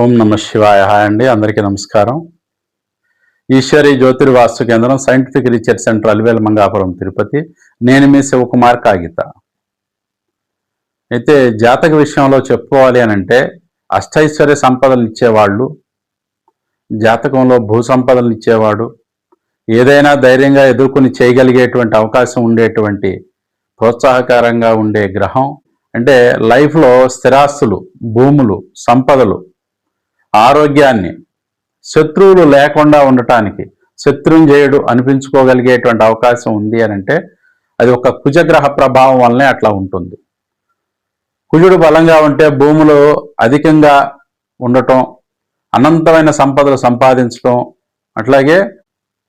ఓం నమ శివాయ. హాయ్ అండి, అందరికీ నమస్కారం. ఈశ్వరి జ్యోతిర్వాస్తు కేంద్రం, scientific research centre, Alivelu Mangapuram, Tirupati. నేను మీ శివకుమార్ కాగిత. అయితే జాతక విషయంలో చెప్పుకోవాలి అని అంటే అష్టైశ్వర్య సంపదలు ఇచ్చేవాళ్ళు, జాతకంలో భూ సంపదలు ఇచ్చేవాడు, ఏదైనా ధైర్యంగా ఎదుర్కొని చేయగలిగేటువంటి అవకాశం ఉండేటువంటి ప్రోత్సాహకరంగా ఉండే గ్రహం అంటే లైఫ్లో స్థిరాస్తులు, భూములు, సంపదలు, ఆరోగ్యాన్ని, శత్రువులు లేకుండా ఉండటానికి శత్రుంజయుడు అనిపించుకోగలిగేటువంటి అవకాశం ఉంది అని అంటే అది ఒక కుజగ్రహ ప్రభావం వల్లనే అట్లా ఉంటుంది. కుజుడు బలంగా ఉంటే భూములు అధికంగా ఉండటం, అనంతమైన సంపదలు సంపాదించటం, అట్లాగే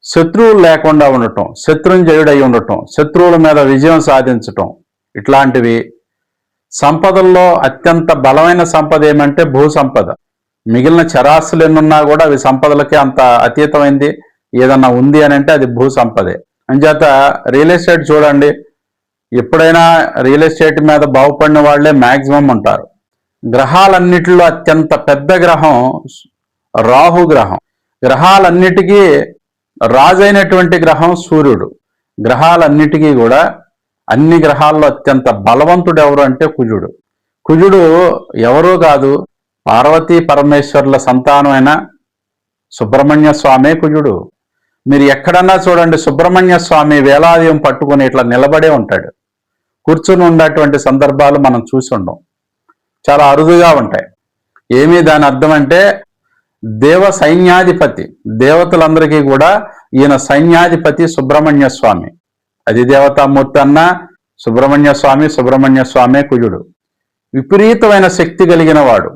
శత్రువులు లేకుండా ఉండటం, శత్రుంజయుడై ఉండటం, శత్రువుల మీద విజయం సాధించటం, ఇట్లాంటివి. సంపదల్లో అత్యంత బలమైన సంపద ఏమంటే భూ సంపద. మిగిలిన చరాస్తులు ఎన్నున్నా కూడా అవి సంపదలకే అంత అతీతమైంది ఏదన్నా ఉంది అని అంటే అది భూ సంపదే. అంచేత రియల్ ఎస్టేట్ చూడండి, ఎప్పుడైనా రియల్ ఎస్టేట్ మీద బాగుపడిన వాళ్లే మ్యాక్సిమం ఉంటారు. గ్రహాలన్నిటిలో అత్యంత పెద్ద గ్రహం రాహు గ్రహం. గ్రహాలన్నిటికీ రాజైనటువంటి గ్రహం సూర్యుడు. గ్రహాలన్నిటికీ కూడా అన్ని గ్రహాల్లో అత్యంత బలవంతుడు ఎవరు అంటే కుజుడు. కుజుడు ఎవరూ కాదు, పార్వతీ పరమేశ్వర్ల సంతానమైన సుబ్రహ్మణ్య స్వామి కుజుడు. మీరు ఎక్కడన్నా చూడండి, సుబ్రహ్మణ్య స్వామి వేలాదయం పట్టుకుని ఇట్లా నిలబడే ఉంటాడు. కూర్చుని ఉన్నటువంటి సందర్భాలు మనం చూసి ఉండం, చాలా అరుదుగా ఉంటాయి. ఏమీ దాని అర్థం అంటే దేవ సైన్యాధిపతి, దేవతలందరికీ కూడా ఈయన సైన్యాధిపతి సుబ్రహ్మణ్య స్వామి. అది దేవతామూర్తి అన్న సుబ్రహ్మణ్య స్వామి కుజుడు. విపరీతమైన శక్తి కలిగిన వాడు,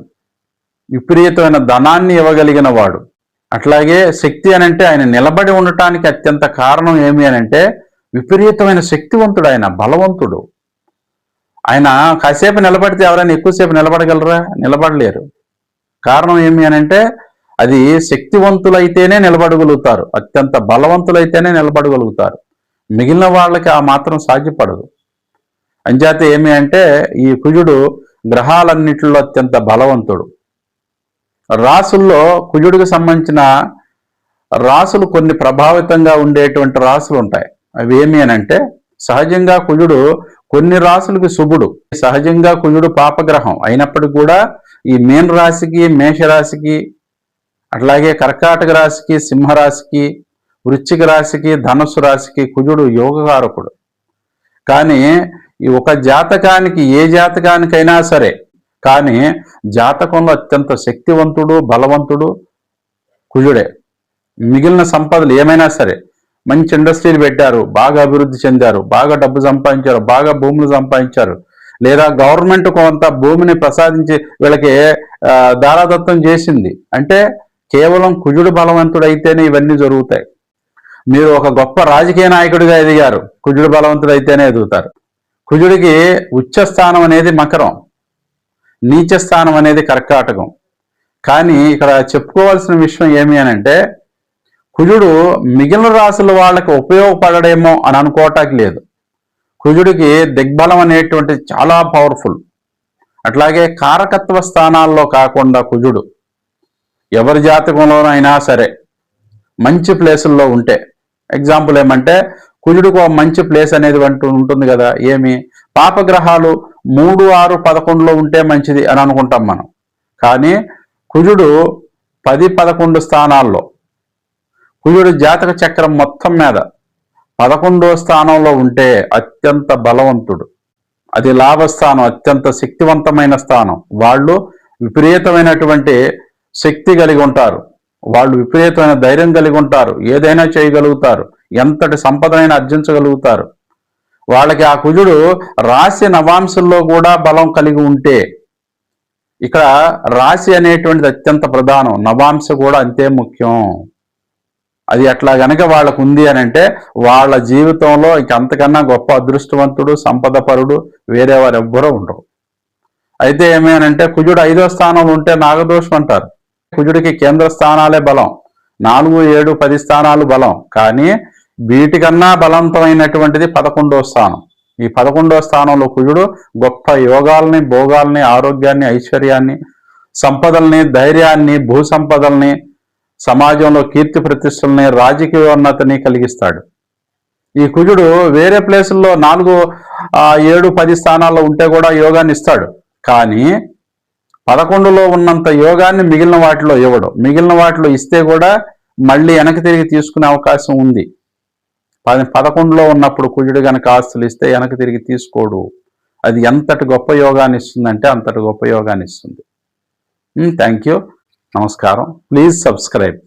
విపరీతమైన ధనాన్ని ఇవ్వగలిగిన వాడు. అట్లాగే శక్తి అనంటే ఆయన నిలబడి ఉండటానికి అత్యంత కారణం ఏమి అనంటే విపరీతమైన శక్తివంతుడు, ఆయన బలవంతుడు. ఆయన కాసేపు నిలబడితే ఎవరైనా ఎక్కువసేపు నిలబడగలరా? నిలబడలేరు. కారణం ఏమి అనంటే అది శక్తివంతులైతేనే నిలబడగలుగుతారు, అత్యంత బలవంతులైతేనే నిలబడగలుగుతారు. మిగిలిన వాళ్ళకి ఆ మాత్రం సాధ్యపడదు. అంచేత ఏమి అంటే ఈ కుజుడు గ్రహాలన్నిటిలో అత్యంత బలవంతుడు. రాసుల్లో కుజుడికి సంబంధించిన రాసులు కొన్ని ప్రభావితంగా ఉండేటువంటి రాసులు ఉంటాయి. అవి ఏమి అనంటే సహజంగా కుజుడు కొన్ని రాసులకి శుభుడు. సహజంగా కుజుడు పాపగ్రహం అయినప్పటికీ కూడా ఈ మీన రాశికి, మేషరాశికి, అట్లాగే కర్కాటక రాశికి, సింహరాశికి, వృశ్చిక రాశికి, ధనుస్సు రాశికి కుజుడు యోగకారకుడు. కానీ ఈ ఒక జాతకానికి, ఏ జాతకానికైనా సరే, కానీ జాతకంలో అత్యంత శక్తివంతుడు, బలవంతుడు కుజుడే. మిగిలిన సంపదలు ఏమైనా సరే, మంచి ఇండస్ట్రీలు పెట్టారు, బాగా అభివృద్ధి చెందారు, బాగా డబ్బు సంపాదించారు, బాగా భూములు సంపాదించారు, లేదా గవర్నమెంట్ కొంత భూమిని ప్రసాదించి వీళ్ళకి దారాదత్తం చేసింది అంటే కేవలం కుజుడు బలవంతుడైతేనే ఇవన్నీ జరుగుతాయి. మీరు ఒక గొప్ప రాజకీయ నాయకుడిగా ఎదిగారు, కుజుడు బలవంతుడైతేనే ఎదుగుతారు. కుజుడికి ఉచ్చ స్థానం అనేది మకరం, నీచ స్థానం అనేది కర్కాటకం. కానీ ఇక్కడ చెప్పుకోవాల్సిన విషయం ఏమి అనంటే కుజుడు మిగిలిన రాసుల వాళ్ళకి ఉపయోగపడడేమో అని అనుకోవటానికి లేదు. కుజుడికి దిగ్బలం అనేటువంటిది చాలా పవర్ఫుల్. అట్లాగే కారకత్వ స్థానాల్లో కాకుండా కుజుడు ఎవరి జాతకంలోనైనా సరే మంచి ప్లేసుల్లో ఉంటే, ఎగ్జాంపుల్ ఏమంటే కుజుడికి ఒక మంచి ప్లేస్ అనేది ఉంటుంది కదా. ఏమి పాపగ్రహాలు 3, 6, 11లో ఉంటే మంచిది అని అనుకుంటాం మనం. కానీ కుజుడు 10, 11 స్థానాల్లో, కుజుడు జాతక చక్రం మొత్తం మీద 11వ స్థానంలో ఉంటే అత్యంత బలవంతుడు. అది లాభస్థానం, అత్యంత శక్తివంతమైన స్థానం. వాళ్ళు విపరీతమైనటువంటి శక్తి కలిగి ఉంటారు, వాళ్ళు విపరీతమైన ధైర్యం కలిగి ఉంటారు, ఏదైనా చేయగలుగుతారు, ఎంతటి సంపదనైనా ఆర్జించగలుగుతారు. వాళ్ళకి ఆ కుజుడు రాశి నవాంశంలో కూడా బలం కలిగి ఉంటే, ఇక్కడ రాశి అనేటువంటిది అత్యంత ప్రధానం, నవాంశ కూడా అంతే ముఖ్యం. అది అట్లా గనక వాళ్ళకు ఉంది అని అంటే వాళ్ళ జీవితంలో ఇక అంతకన్నా గొప్ప అదృష్టవంతుడు, సంపద పరుడు వేరే వారు ఎవ్వరూ ఉండరు. అయితే ఏమి అనంటే కుజుడు 5వ స్థానంలో ఉంటే నాగదోషం అంటారు. కుజుడికి కేంద్ర స్థానాలే బలం, 4, 7, 10 స్థానాలు బలం. కానీ వీటికన్నా బలవంతమైనటువంటిది 11వ స్థానం. ఈ 11వ స్థానంలో కుజుడు గొప్ప యోగాల్ని, భోగాల్ని, ఆరోగ్యాన్ని, ఐశ్వర్యాన్ని, సంపదల్ని, ధైర్యాన్ని, భూ సంపదల్ని, సమాజంలో కీర్తి ప్రతిష్టల్ని, రాజకీయోన్నతిని కలిగిస్తాడు. ఈ కుజుడు వేరే ప్లేసుల్లో 4, 7, 10 స్థానాల్లో ఉంటే కూడా యోగాన్ని ఇస్తాడు. కానీ 11లో ఉన్నంత యోగాన్ని మిగిలిన వాటిలో ఇవ్వడు. మిగిలిన వాటిలో ఇస్తే కూడా మళ్ళీ వెనక్కి తిరిగి తీసుకునే అవకాశం ఉంది. 11లో ఉన్నప్పుడు కుజుడు కనుక ఆస్తులు ఇస్తే వెనక్కి తిరిగి తీసుకోడు. అది ఎంతటి గొప్ప యోగాన్ని ఇస్తుందంటే అంతటి గొప్ప యోగాన్ని ఇస్తుంది. Thank you. నమస్కారం. Please subscribe.